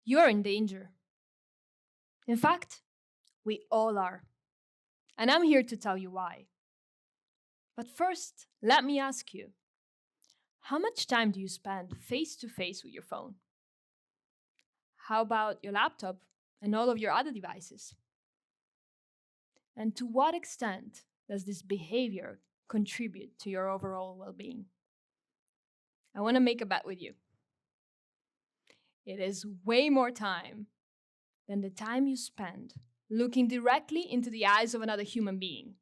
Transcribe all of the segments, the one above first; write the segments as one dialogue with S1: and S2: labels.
S1: you're in danger. In fact, we all are. And I'm here to tell you why. But first, let me ask you, how much time do you spend face to face with your phone? How about your laptop and all of your other devices? And to what extent does this behavior contribute to your overall well being? I want to make a bet with you. It is way more time than the time you spend looking directly into the eyes of another human being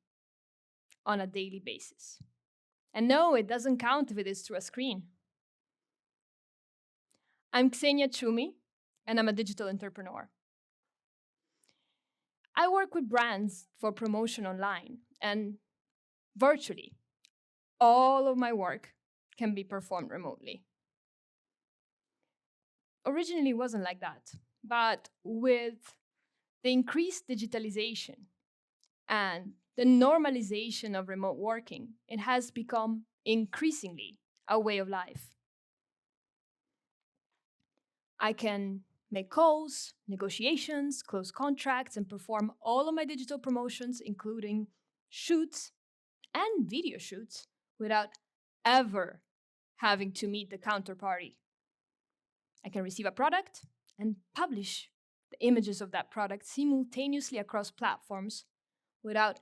S1: on a daily basis. And no, it doesn't count if it is through a screen. I'm Xenia Tchoumi, and I'm a digital entrepreneur. I work with brands for promotion online and virtually. All of my work can be performed remotely. Originally, it wasn't like that, but with the increased digitalization and the normalization of remote working, it has become increasingly a way of life. I can make calls, negotiations, close contracts, and perform all of my digital promotions, including shoots and video shoots, without ever having to meet the counterparty. I can receive a product and publish the images of that product simultaneously across platforms without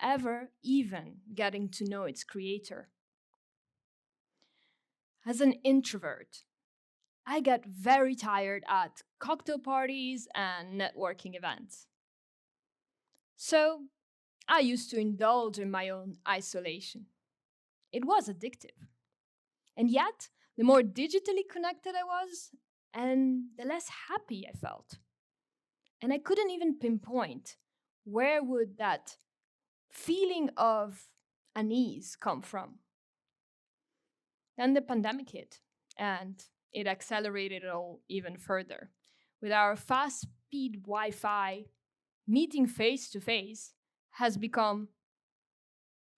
S1: ever even getting to know its creator. As an introvert, I get very tired at cocktail parties and networking events. So I used to indulge in my own isolation. It was addictive. And yet, the more digitally connected I was, and the less happy I felt. And I couldn't even pinpoint where would that feeling of unease come from. Then the pandemic hit, and it accelerated it all even further. With our fast speed Wi Fi, meeting face to face has become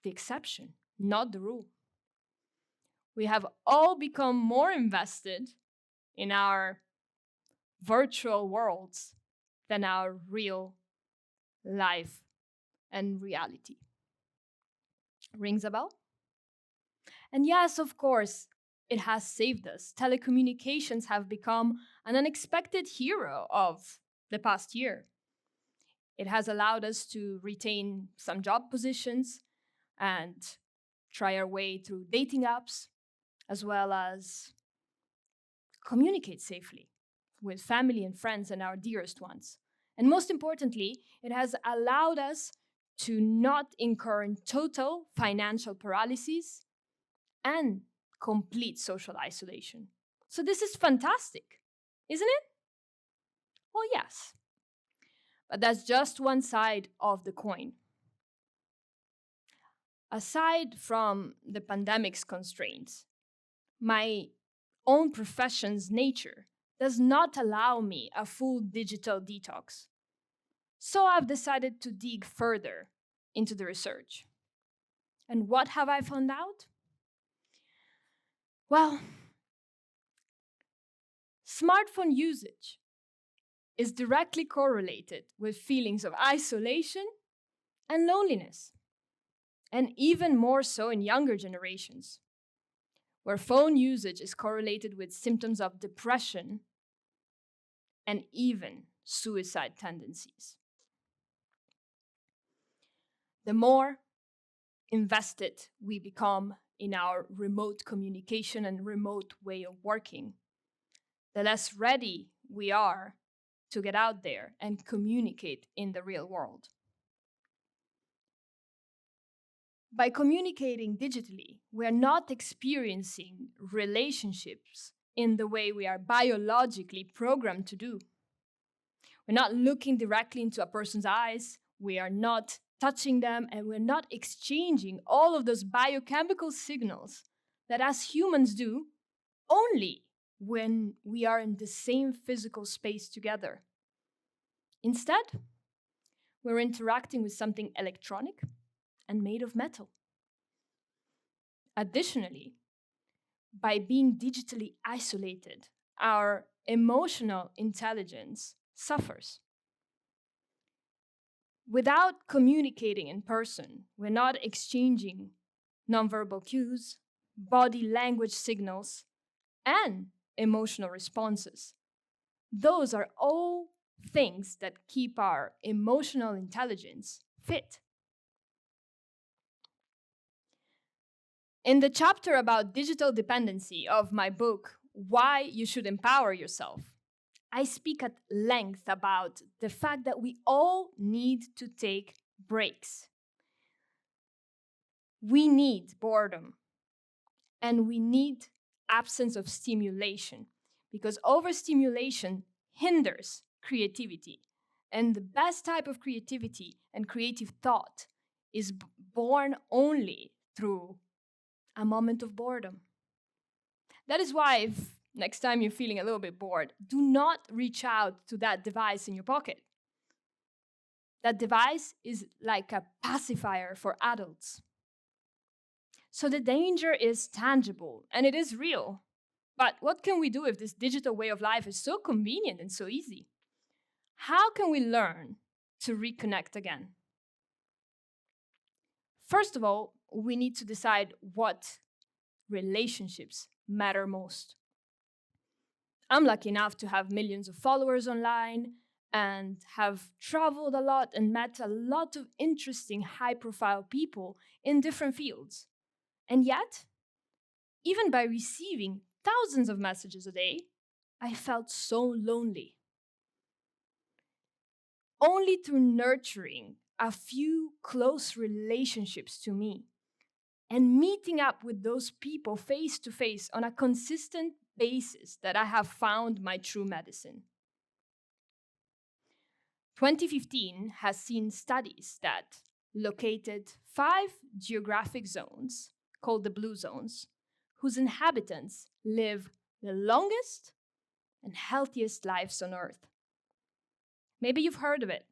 S1: the exception, not the rule. We have all become more invested in our virtual worlds than our real life and reality. Rings a bell? And yes, of course, it has saved us. Telecommunications have become an unexpected hero of the past year. It has allowed us to retain some job positions and try our way through dating apps, as well as communicate safely with family and friends and our dearest ones. And most importantly, it has allowed us to not incur in total financial paralysis and complete social isolation. So this is fantastic, isn't it? Well, yes. But that's just one side of the coin. Aside from the pandemic's constraints, my own profession's nature does not allow me a full digital detox. So I've decided to dig further into the research. And what have I found out? Well, smartphone usage is directly correlated with feelings of isolation and loneliness, and even more so in younger generations, where phone usage is correlated with symptoms of depression and even suicide tendencies. The more invested we become in our remote communication and remote way of working, the less ready we are to get out there and communicate in the real world. By communicating digitally, we are not experiencing relationships in the way we are biologically programmed to do. We're not looking directly into a person's eyes, we are not touching them, and we're not exchanging all of those biochemical signals that as humans do only when we are in the same physical space together. Instead, we're interacting with something electronic and made of metal. Additionally, by being digitally isolated our emotional intelligence suffers. Without communicating in person, we're not exchanging nonverbal cues, body language signals, and emotional responses. Those are all things that keep our emotional intelligence fit. In the chapter about digital dependency of my book, Why You Should Empower Yourself, I speak at length about the fact that we all need to take breaks. We need boredom and we need absence of stimulation because overstimulation hinders creativity. And the best type of creativity and creative thought is born only through a moment of boredom. That is why, if next time you're feeling a little bit bored, do not reach out to that device in your pocket. That device is like a pacifier for adults. So the danger is tangible and it is real. But what can we do if this digital way of life is so convenient and so easy? How can we learn to reconnect again? First of all, we need to decide what relationships matter most. I'm lucky enough to have millions of followers online and have traveled a lot and met a lot of interesting high-profile people in different fields. And yet, even by receiving thousands of messages a day, I felt so lonely. Only through nurturing a few close relationships to me and meeting up with those people face to face on a consistent basis that I have found my true medicine. 2015 has seen studies that located 5 geographic zones called the blue zones, whose inhabitants live the longest and healthiest lives on Earth. Maybe you've heard of it.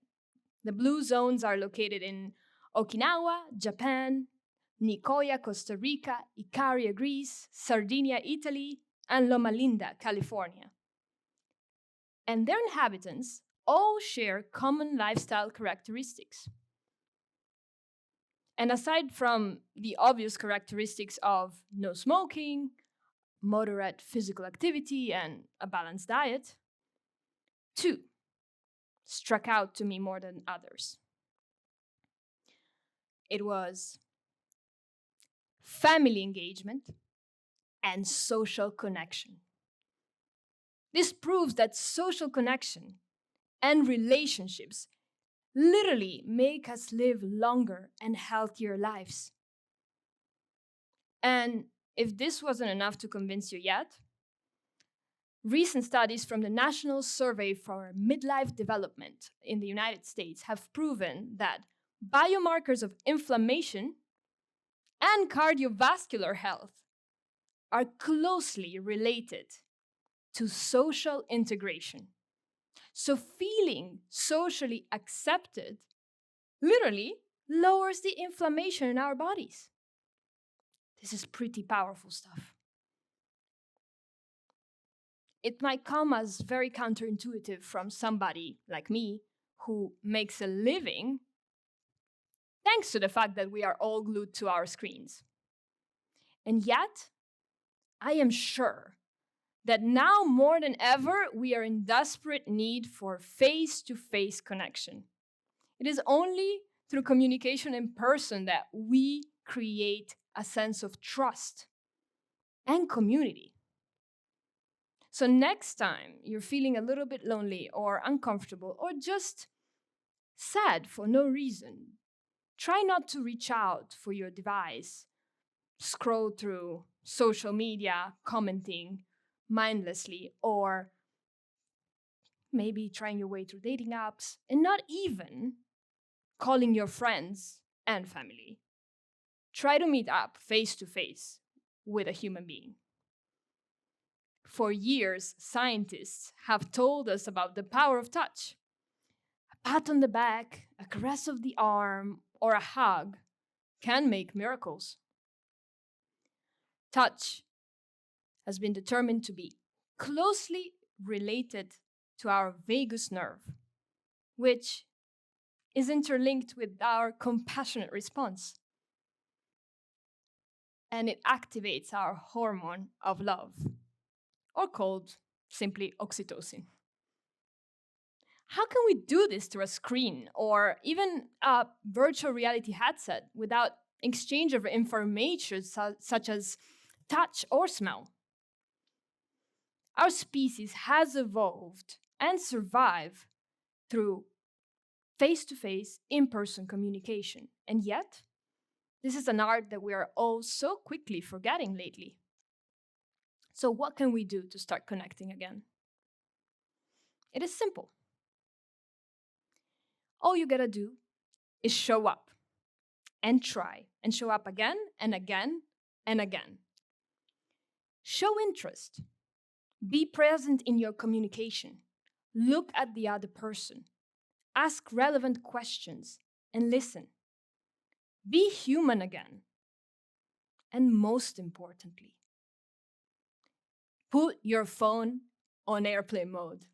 S1: The blue zones are located in Okinawa, Japan, Nicoya, Costa Rica, Icaria, Greece, Sardinia, Italy, and Loma Linda, California. And their inhabitants all share common lifestyle characteristics. And aside from the obvious characteristics of no smoking, moderate physical activity, and a balanced diet, 2 struck out to me more than others. It was family engagement and social connection. This proves that social connection and relationships literally make us live longer and healthier lives. And if this wasn't enough to convince you yet, recent studies from the National Survey for Midlife Development in the United States have proven that biomarkers of inflammation and cardiovascular health are closely related to social integration. So feeling socially accepted literally lowers the inflammation in our bodies. This is pretty powerful stuff. It might come as very counterintuitive from somebody like me who makes a living thanks to the fact that we are all glued to our screens. And yet, I am sure that now more than ever, we are in desperate need for face-to-face connection. It is only through communication in person that we create a sense of trust and community. So next time you're feeling a little bit lonely or uncomfortable or just sad for no reason, try not to reach out for your device, scroll through social media, commenting mindlessly, or maybe trying your way through dating apps, and not even calling your friends and family. Try to meet up face to face with a human being. For years, scientists have told us about the power of touch. A pat on the back, a caress of the arm, or a hug can make miracles. Touch has been determined to be closely related to our vagus nerve, which is interlinked with our compassionate response. And it activates our hormone of love, or called simply oxytocin. How can we do this through a screen or even a virtual reality headset without exchange of information such as touch or smell? Our species has evolved and survived through face-to-face, in-person communication. And yet, this is an art that we are all so quickly forgetting lately. So what can we do to start connecting again? It is simple. All you gotta do is show up and try and show up again and again and again. Show interest. Be present in your communication. Look at the other person. Ask relevant questions and listen. Be human again. And most importantly, put your phone on airplane mode.